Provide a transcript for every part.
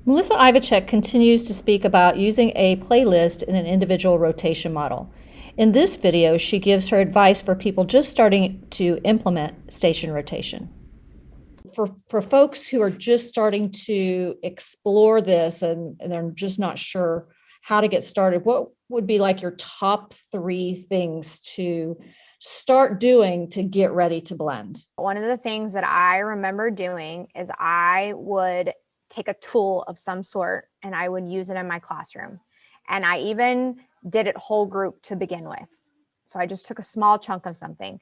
Melissa Ivicic continues to speak about using a playlist in an individual rotation model. In this video, she gives her advice for people just starting to implement station rotation. For folks who are just starting to explore this and they're just not sure how to get started, what would be like your top three things to start doing to get ready to blend? One of the things that I remember doing is I would take a tool of some sort and I would use it in my classroom. And I even did it whole group to begin with. So I just took a small chunk of something,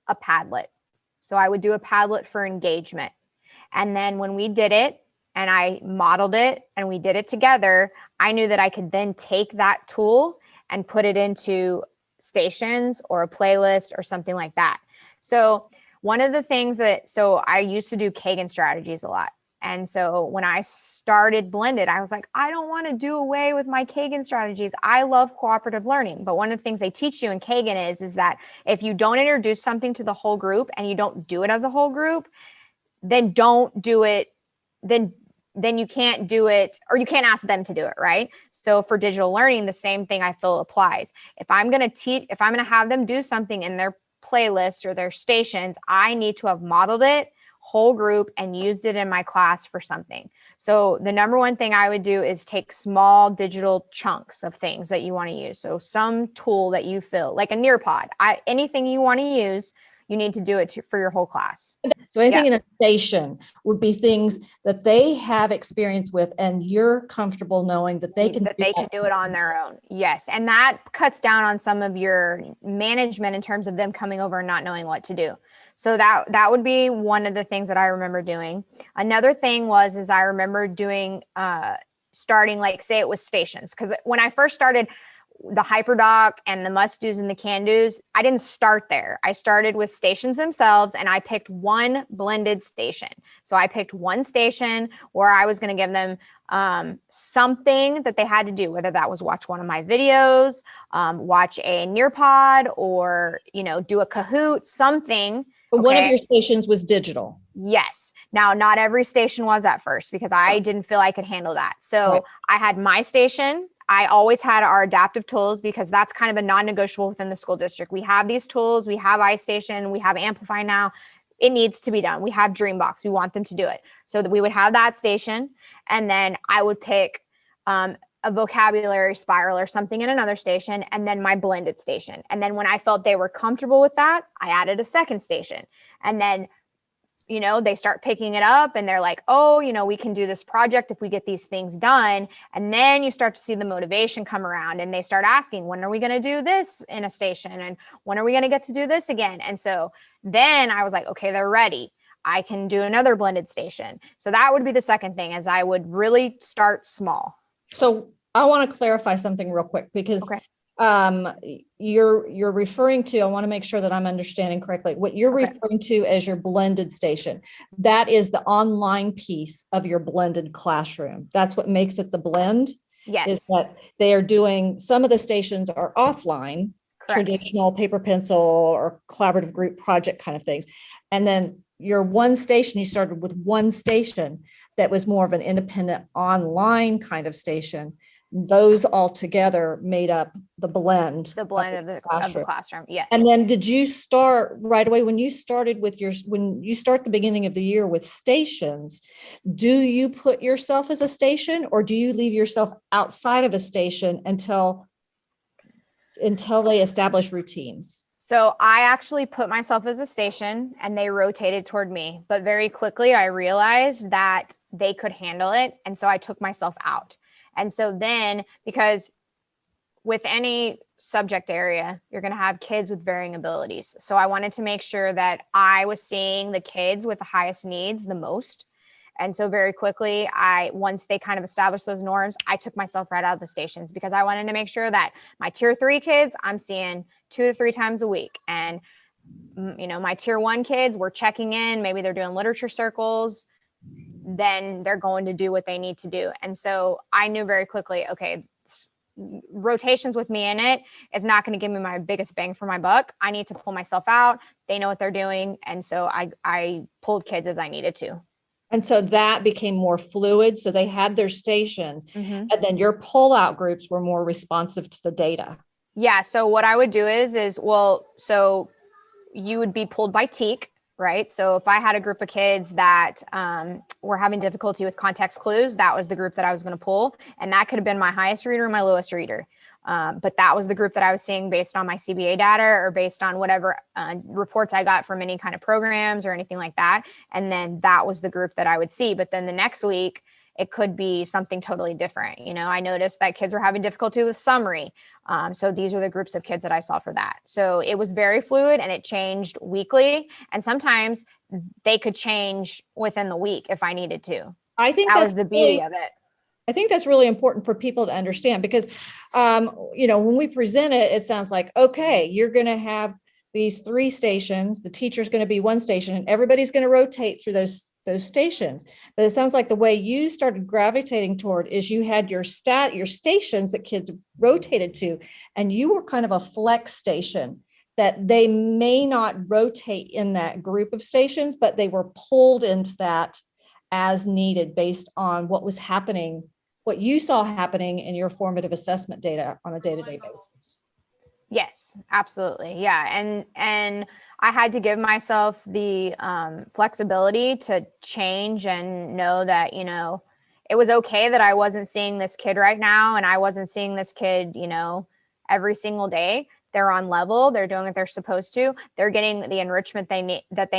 a Padlet. So I would do a Padlet for engagement. And then when we did it and I modeled it and we did it together, I knew that I could then take that tool and put it into stations or a playlist or something like that. So one of the things so I used to do Kagan strategies a lot. And so when I started Blended, I was like, I don't want to do away with my Kagan strategies. I love cooperative learning. But one of the things they teach you in Kagan is that if you don't introduce something to the whole group and you don't do it as a whole group, then don't do it. Then you can't do it, or you can't ask them to do it, right? So for digital learning, the same thing I feel applies. If I'm going to have them do something in their playlist or their stations, I need to have modeled it whole group and used it in my class for something. So the number one thing I would do is take small digital chunks of things that you want to use. So some tool that you feel like a Nearpod, anything you want to use, you need to do it for your whole class. So anything in a station would be things that they have experience with and you're comfortable knowing that they can do it on their own. Yes. And that cuts down on some of your management in terms of them coming over and not knowing what to do. So that would be one of the things that I remember doing. Another thing is I remember doing starting, like, say it was stations, because when I first started the hyperdoc and the must do's and the can do's, I didn't start there. I started with stations themselves and I picked one blended station. So I picked one station where I was going to give them something that they had to do, whether that was watch one of my videos, watch a Nearpod, or, do a Kahoot, something. But one of your stations was digital. Yes. Now, not every station was at first because I didn't feel I could handle that. So I had my station. I always had our adaptive tools because that's kind of a non-negotiable within the school district. We have these tools. We have iStation. We have Amplify now. It needs to be done. We have Dreambox. We want them to do it. So that we would have that station. And then I would pick a vocabulary spiral or something in another station, and then my blended station. And then when I felt they were comfortable with that, I added a second station. And then they start picking it up and they're like, oh, we can do this project if we get these things done. And then you start to see the motivation come around and they start asking, when are we going to do this in a station? And when are we going to get to do this again? And so then I was like, okay, they're ready. I can do another blended station. So that would be the second thing, is I would really start small. So I want to clarify something real quick because you're referring to, I want to make sure that I'm understanding correctly, what you're referring to as your blended station. That is the online piece of your blended classroom. That's what makes it the blend. Yes. Is that they are doing, some of the stations are offline, traditional paper pencil or collaborative group project kind of things. And then your one station, you started with one station that was more of an independent online kind of station. Those all together made up the blend of the classroom. Yes. And then did you start right away when you started with when you start the beginning of the year with stations, do you put yourself as a station or do you leave yourself outside of a station until they establish routines? So I actually put myself as a station and they rotated toward me, but very quickly I realized that they could handle it. And so I took myself out. And so then, because with any subject area, you're going to have kids with varying abilities. So I wanted to make sure that I was seeing the kids with the highest needs the most. And so very quickly, once they kind of established those norms, I took myself right out of the stations because I wanted to make sure that my tier 3 kids, I'm seeing 2 to 3 times a week. And, my tier 1 kids, we're checking in, maybe they're doing literature circles, then they're going to do what they need to do. And so I knew very quickly, okay, rotations with me in it is not going to give me my biggest bang for my buck. I need to pull myself out. They know what they're doing. And so I pulled kids as I needed to. And so that became more fluid. So they had their stations, Hmm. and then your pull-out groups were more responsive to the data. Yeah. So what I would do is well, so you would be pulled by teak, right? So if I had a group of kids that were having difficulty with context clues, that was the group that I was going to pull. And that could have been my highest reader and my lowest reader. But that was the group that I was seeing based on my CBA data or based on whatever reports I got from any kind of programs or anything like that. And then that was the group that I would see. But then the next week, it could be something totally different. You know, I noticed that kids were having difficulty with summary. So these are the groups of kids that I saw for that. So it was very fluid and it changed weekly. And sometimes they could change within the week if I needed to. I think That that's was the beauty really of it. I think that's really important for people to understand because, when we present it, it sounds like, okay, you're going to have these three stations. The teacher's going to be one station, and everybody's going to rotate through those stations. But it sounds like the way you started gravitating toward is you had your stations that kids rotated to, and you were kind of a flex station that they may not rotate in that group of stations, but they were pulled into that as needed based on what was happening, what you saw happening in your formative assessment data on a day-to-day basis. Yes, absolutely. Yeah. And I had to give myself the flexibility to change and know that, it was okay that I wasn't seeing this kid right now and I wasn't seeing this kid, every single day. They're on level, they're doing what they're supposed to. They're getting the enrichment they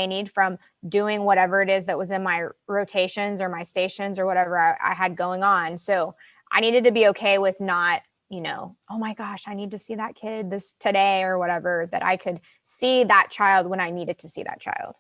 need from doing whatever it is that was in my rotations or my stations or whatever I had going on. So I needed to be okay with not, oh my gosh, I need to see that kid this today or whatever, that I could see that child when I needed to see that child.